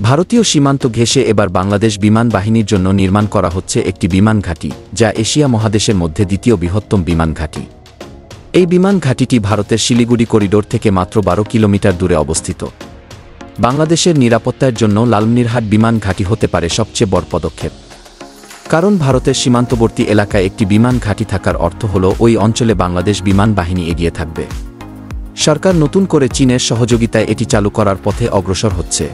ভারতীয় সীমান্ত ঘেঁষে এবার বাংলাদেশ বিমান বাহিনীর জন্য নির্মাণ করা হচ্ছে একটি বিমান ঘাঁটি, যা এশিয়া মহাদেশের মধ্যে দ্বিতীয় বৃহত্তম বিমান ঘাঁটি। এই বিমান ঘাঁটিটি ভারতের শিলিগুড়ি করিডোর থেকে মাত্র 12 কিলোমিটার দূরে অবস্থিত। বাংলাদেশের নিরাপত্তার জন্য লালমনিরহাট বিমান ঘাঁটি হতে পারে সবচেয়ে বড় পদক্ষেপ। কারণ ভারতের সীমান্তবর্তী এলাকায় একটি বিমান ঘাঁটি থাকার অর্থ হল ওই অঞ্চলে বাংলাদেশ বিমান বাহিনী এগিয়ে থাকবে। সরকার নতুন করে চীনের সহযোগিতায় এটি চালু করার পথে অগ্রসর হচ্ছে।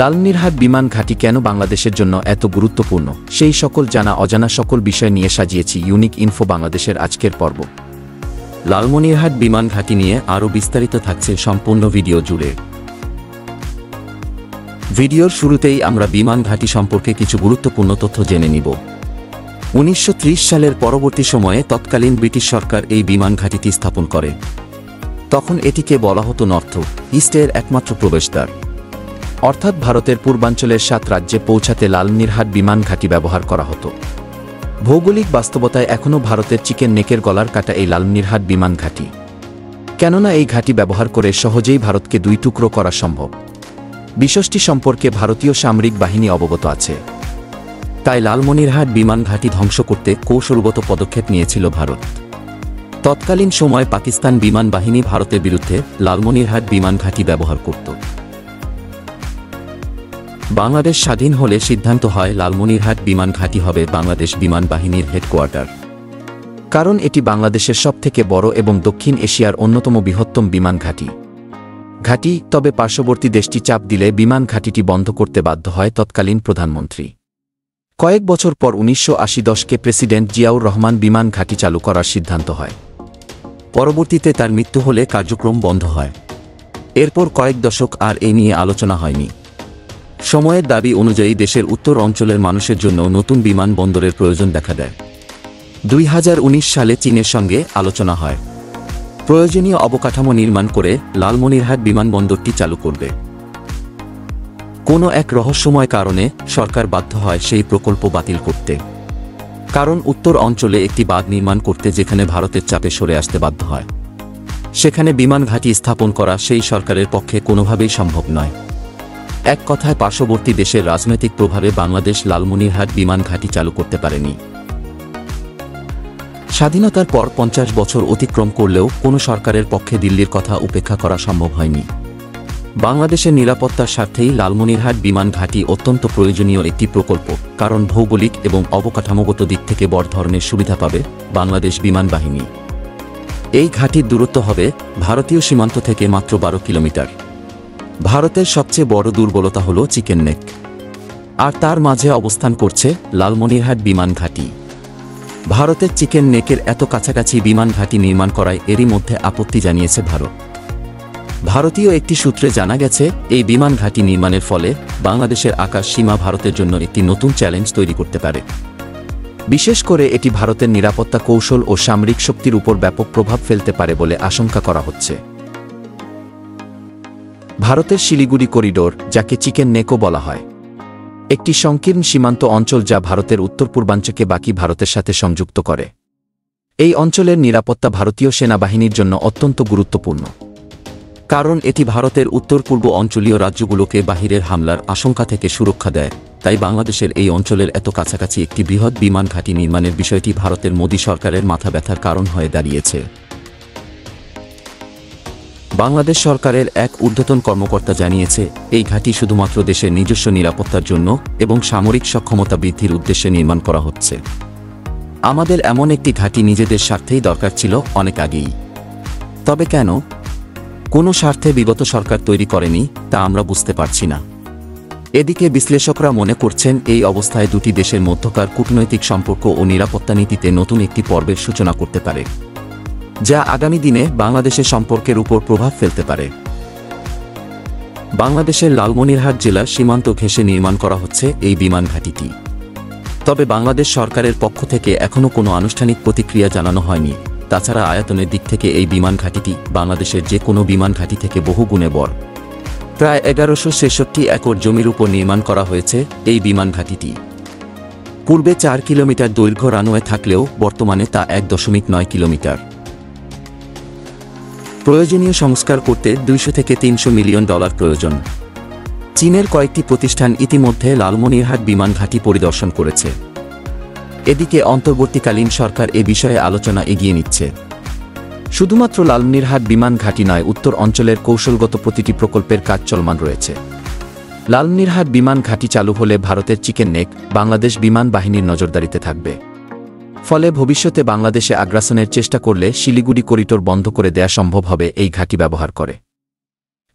লালমনিরহাট বিমান ঘাঁটি কেন বাংলাদেশের জন্য এত গুরুত্বপূর্ণ, সেই সকল জানা অজানা সকল বিষয় নিয়ে সাজিয়েছি ইউনিক ইনফো বাংলাদেশের আজকের পর্ব। লালমনিরহাট বিমান ঘাঁটি নিয়ে আরও বিস্তারিত থাকছে সম্পূর্ণ ভিডিও জুড়ে। ভিডিওর শুরুতেই আমরা বিমান ঘাঁটি সম্পর্কে কিছু গুরুত্বপূর্ণ তথ্য জেনে নিব। 1930 সালের পরবর্তী সময়ে তৎকালীন ব্রিটিশ সরকার এই বিমান ঘাঁটিটি স্থাপন করে। তখন এটিকে বলা হতো নর্থ ইস্টের একমাত্র প্রবেশদ্বার, অর্থাৎ ভারতের পূর্বাঞ্চলের 7 রাজ্যে পৌঁছাতে লালমনিরহাট বিমান ঘাঁটি ব্যবহার করা হতো। ভৌগোলিক বাস্তবতায় এখনও ভারতের চিকেন নেকের গলার কাটা এই লালমনিরহাট বিমান ঘাঁটি, কেননা এই ঘাঁটি ব্যবহার করে সহজেই ভারতকে 2 টুকরো করা সম্ভব। বিষয়টি সম্পর্কে ভারতীয় সামরিক বাহিনী অবগত আছে। তাই লালমনিরহাট বিমান ঘাঁটি ধ্বংস করতে কৌশলগত পদক্ষেপ নিয়েছিল ভারত। তৎকালীন সময় পাকিস্তান বিমান বাহিনী ভারতের বিরুদ্ধে লালমনিরহাট বিমান ঘাঁটি ব্যবহার করত। বাংলাদেশ স্বাধীন হলে সিদ্ধান্ত হয় লালমনিরহাট বিমান ঘাঁটি হবে বাংলাদেশ বিমান বাহিনীর হেডকোয়ার্টার। কারণ এটি বাংলাদেশের সবথেকে বড় এবং দক্ষিণ এশিয়ার অন্যতম বৃহত্তম বিমান ঘাঁটি। তবে পার্শ্ববর্তী দেশটি চাপ দিলে বিমান ঘাঁটিটি বন্ধ করতে বাধ্য হয় তৎকালীন প্রধানমন্ত্রী। কয়েক বছর পর 1980-10 প্রেসিডেন্ট জিয়াউর রহমান বিমান ঘাঁটি চালু করার সিদ্ধান্ত হয়। পরবর্তীতে তার মৃত্যু হলে কার্যক্রম বন্ধ হয়। এরপর কয়েক দশক আর এ নিয়ে আলোচনা হয়নি। সময়ের দাবি অনুযায়ী দেশের উত্তর অঞ্চলের মানুষের জন্য নতুন বিমান বন্দরের প্রয়োজন দেখা দেয়। 2019 সালে চীনের সঙ্গে আলোচনা হয়। প্রয়োজনীয় অবকাঠামো নির্মাণ করে লালমনিরহাট বিমানবন্দরটি চালু করবে। কোনো এক রহস্যময় কারণে সরকার বাধ্য হয় সেই প্রকল্প বাতিল করতে। কারণ উত্তর অঞ্চলে একটি বাঁধ নির্মাণ করতে যেখানে ভারতের চাপে সরে আসতে বাধ্য হয়, সেখানে বিমান ঘাঁটি স্থাপন করা সেই সরকারের পক্ষে কোনোভাবেই সম্ভব নয়। এক কথায় পার্শ্ববর্তী দেশের রাজনৈতিক প্রভাবে বাংলাদেশ লালমনিরহাট বিমান ঘাঁটি চালু করতে পারেনি। স্বাধীনতার পর 50 বছর অতিক্রম করলেও কোনো সরকারের পক্ষে দিল্লির কথা উপেক্ষা করা সম্ভব হয়নি। বাংলাদেশের নিরাপত্তার স্বার্থেই লালমনিরহাট বিমান ঘাঁটি অত্যন্ত প্রয়োজনীয় একটি প্রকল্প। কারণ ভৌগোলিক এবং অবকাঠামোগত দিক থেকে বড় ধরনের সুবিধা পাবে বাংলাদেশ বিমান বাহিনী। এই ঘাঁটির দূরত্ব হবে ভারতীয় সীমান্ত থেকে মাত্র 12 কিলোমিটার। ভারতের সবচেয়ে বড় দুর্বলতা হল চিকেন নেক, আর তার মাঝে অবস্থান করছে লালমনিরহাট বিমান ঘাঁটি। ভারতের চিকেন নেকের এত কাছাকাছি বিমান ঘাঁটি নির্মাণ করায় এরই মধ্যে আপত্তি জানিয়েছে ভারত। ভারতীয় একটি সূত্রে জানা গেছে, এই বিমান ঘাঁটি নির্মাণের ফলে বাংলাদেশের আকাশ সীমা ভারতের জন্য একটি নতুন চ্যালেঞ্জ তৈরি করতে পারে। বিশেষ করে এটি ভারতের নিরাপত্তা কৌশল ও সামরিক শক্তির উপর ব্যাপক প্রভাব ফেলতে পারে বলে আশঙ্কা করা হচ্ছে। ভারতের শিলিগুড়ি করিডোর, যাকে চিকেন নেকও বলা হয়, একটি সংকীর্ণ সীমান্ত অঞ্চল যা ভারতের উত্তর পূর্বাঞ্চলকে বাকি ভারতের সাথে সংযুক্ত করে। এই অঞ্চলের নিরাপত্তা ভারতীয় সেনাবাহিনীর জন্য অত্যন্ত গুরুত্বপূর্ণ। কারণ এটি ভারতের উত্তর পূর্ব অঞ্চলীয় রাজ্যগুলোকে বাহিরের হামলার আশঙ্কা থেকে সুরক্ষা দেয়। তাই বাংলাদেশের এই অঞ্চলের এত কাছাকাছি একটি বৃহৎ বিমান ঘাঁটি নির্মাণের বিষয়টি ভারতের মোদী সরকারের মাথা ব্যথার কারণ হয়ে দাঁড়িয়েছে। বাংলাদেশ সরকারের এক ঊর্ধ্বতন কর্মকর্তা জানিয়েছে, এই ঘাঁটি শুধুমাত্র দেশের নিজস্ব নিরাপত্তার জন্য এবং সামরিক সক্ষমতা বৃদ্ধির উদ্দেশ্যে নির্মাণ করা হচ্ছে। আমাদের এমন একটি ঘাঁটি নিজেদের স্বার্থেই দরকার ছিল অনেক আগেই। তবে কেন কোনো স্বার্থে বিগত সরকার তৈরি করেনি তা আমরা বুঝতে পারছি না। এদিকে বিশ্লেষকরা মনে করছেন, এই অবস্থায় দুটি দেশের মধ্যকার কূটনৈতিক সম্পর্ক ও নিরাপত্তা নীতিতে নতুন একটি পর্বের সূচনা করতে পারে, যা আগামী দিনে বাংলাদেশের সম্পর্কের উপর প্রভাব ফেলতে পারে। বাংলাদেশের লালমনিরহাট জেলার সীমান্ত ঘেঁষে নির্মাণ করা হচ্ছে এই বিমান ঘাঁটিটি। তবে বাংলাদেশ সরকারের পক্ষ থেকে এখনও কোনো আনুষ্ঠানিক প্রতিক্রিয়া জানানো হয়নি। তাছাড়া আয়তনের দিক থেকে এই বিমান ঘাঁটিটি বাংলাদেশের যে কোনো বিমান ঘাঁটি থেকে বহু গুণে বড়। প্রায় 1166 একর জমির উপর নির্মাণ করা হয়েছে এই বিমান ঘাঁটিটি। পূর্বে 4 কিলোমিটার দৈর্ঘ্য রানওয়ে থাকলেও বর্তমানে তা 1.9 কিলোমিটার। প্রয়োজনীয় সংস্কার করতে $200 থেকে $300 মিলিয়ন প্রয়োজন। চীনের কয়েকটি প্রতিষ্ঠান ইতিমধ্যে লালমনিরহাট বিমান ঘাঁটি পরিদর্শন করেছে। এদিকে অন্তর্বর্তীকালীন সরকার এ বিষয়ে আলোচনা এগিয়ে নিচ্ছে। শুধুমাত্র লালমনিরহাট বিমান ঘাঁটি নয়, উত্তর অঞ্চলের কৌশলগত প্রতিটি প্রকল্পের কাজ চলমান রয়েছে। লালমনিরহাট বিমান ঘাঁটি চালু হলে ভারতের চিকেন নেক বাংলাদেশ বিমান বাহিনীর নজরদারিতে থাকবে। ফলে ভবিষ্যতে বাংলাদেশে আগ্রাসনের চেষ্টা করলে শিলিগুড়ি করিডোর বন্ধ করে দেয়া সম্ভব হবে এই ঘাঁটি ব্যবহার করে।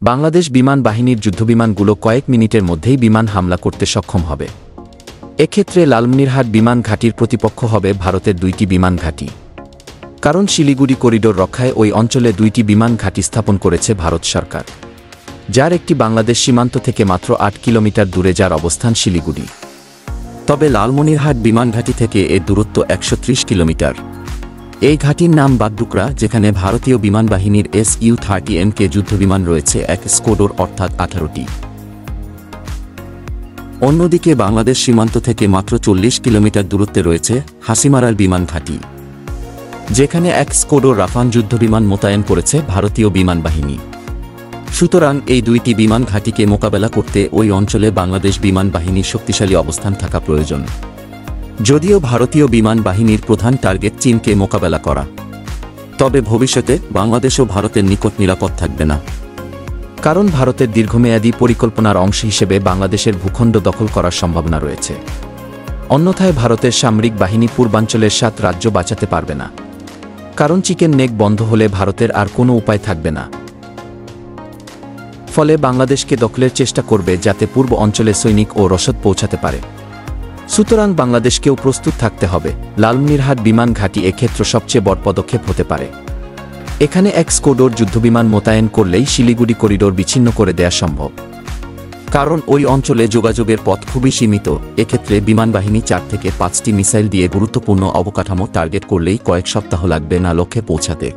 বাংলাদেশ বিমান বাহিনীর যুদ্ধবিমানগুলো কয়েক মিনিটের মধ্যেই বিমান হামলা করতে সক্ষম হবে। এক্ষেত্রে লালমনিরহাট বিমান ঘাঁটির প্রতিপক্ষ হবে ভারতের 2টি বিমান ঘাঁটি। কারণ শিলিগুড়ি করিডোর রক্ষায় ওই অঞ্চলে 2টি বিমান ঘাঁটি স্থাপন করেছে ভারত সরকার, যার একটি বাংলাদেশ সীমান্ত থেকে মাত্র 8 কিলোমিটার দূরে, যার অবস্থান শিলিগুড়ি। তবে লালমনিরহাট বিমান ঘাঁটি থেকে এর দূরত্ব 130 কিলোমিটার। এই ঘাঁটির নাম বাগডোগরা, যেখানে ভারতীয় বিমান বাহিনীর Su-30MK যুদ্ধবিমান রয়েছে, এক স্কোডর অর্থাৎ 18টি। অন্যদিকে বাংলাদেশ সীমান্ত থেকে মাত্র 40 কিলোমিটার দূরত্বে রয়েছে হাসিমারার বিমান ঘাঁটি, যেখানে এক স্কোডর রাফান যুদ্ধবিমান মোতায়েন করেছে ভারতীয় বিমান বাহিনী। সুতরাং এই 2টি বিমান ঘাঁটিকে মোকাবেলা করতে ওই অঞ্চলে বাংলাদেশ বিমান বাহিনীর শক্তিশালী অবস্থান থাকা প্রয়োজন। যদিও ভারতীয় বিমান বাহিনীর প্রধান টার্গেট চীনকে মোকাবেলা করা, তবে ভবিষ্যতে বাংলাদেশও ভারতের নিকট নিরাপদ থাকবে না। কারণ ভারতের দীর্ঘমেয়াদী পরিকল্পনার অংশ হিসেবে বাংলাদেশের ভূখণ্ড দখল করার সম্ভাবনা রয়েছে। অন্যথায় ভারতের সামরিক বাহিনী পূর্বাঞ্চলের 7 রাজ্য বাঁচাতে পারবে না। কারণ চিকেন নেক বন্ধ হলে ভারতের আর কোনো উপায় থাকবে না। ফলে বাংলাদেশকে দখলের চেষ্টা করবে, যাতে পূর্ব অঞ্চলে সৈনিক ও রসদ পৌঁছাতে পারে। সুতরাং বাংলাদেশকেও প্রস্তুত থাকতে হবে। লালমনিরহাট বিমান ঘাঁটি এক্ষেত্রে সবচেয়ে বড় পদক্ষেপ হতে পারে। এখানে এক স্কোডর যুদ্ধবিমান মোতায়েন করলেই শিলিগুড়ি করিডোর বিচ্ছিন্ন করে দেয়া সম্ভব। কারণ ওই অঞ্চলে যোগাযোগের পথ খুবই সীমিত। এক্ষেত্রে বিমান বাহিনী 4 থেকে 5টি মিসাইল দিয়ে গুরুত্বপূর্ণ অবকাঠামো টার্গেট করলেই কয়েক সপ্তাহ লাগবে না লক্ষ্যে পৌঁছাতে।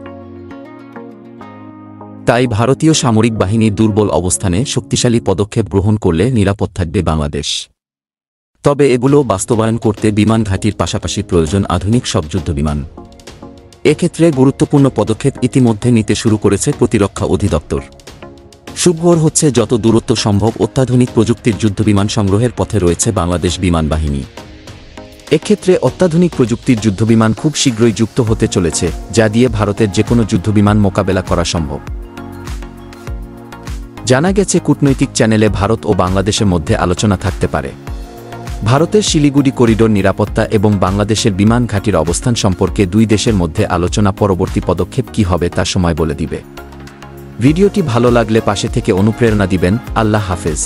তাই ভারতীয় সামরিক বাহিনীর দুর্বল অবস্থানে শক্তিশালী পদক্ষেপ গ্রহণ করলে নিরাপদ থাকবে বাংলাদেশ। তবে এগুলো বাস্তবায়ন করতে বিমান ঘাঁটির পাশাপাশি প্রয়োজন আধুনিক সব যুদ্ধবিমান। এক্ষেত্রে গুরুত্বপূর্ণ পদক্ষেপ ইতিমধ্যে নিতে শুরু করেছে প্রতিরক্ষা অধিদপ্তর। সুখবর হচ্ছে, যত দূরত্ব সম্ভব অত্যাধুনিক প্রযুক্তির যুদ্ধবিমান সংগ্রহের পথে রয়েছে বাংলাদেশ বিমান বাহিনী। এক্ষেত্রে অত্যাধুনিক প্রযুক্তির যুদ্ধবিমান খুব শীঘ্রই যুক্ত হতে চলেছে, যা দিয়ে ভারতের যেকোনো যুদ্ধবিমান মোকাবেলা করা সম্ভব। জানা গেছে, কূটনৈতিক চ্যানেলে ভারত ও বাংলাদেশের মধ্যে আলোচনা থাকতে পারে। ভারতের শিলিগুড়ি করিডোর নিরাপত্তা এবং বাংলাদেশের বিমান ঘাঁটির অবস্থান সম্পর্কে 2 দেশের মধ্যে আলোচনা পরবর্তী পদক্ষেপ কী হবে তা সময় বলে দিবে। ভিডিওটি ভালো লাগলে পাশে থেকে অনুপ্রেরণা দিবেন। আল্লাহ হাফেজ।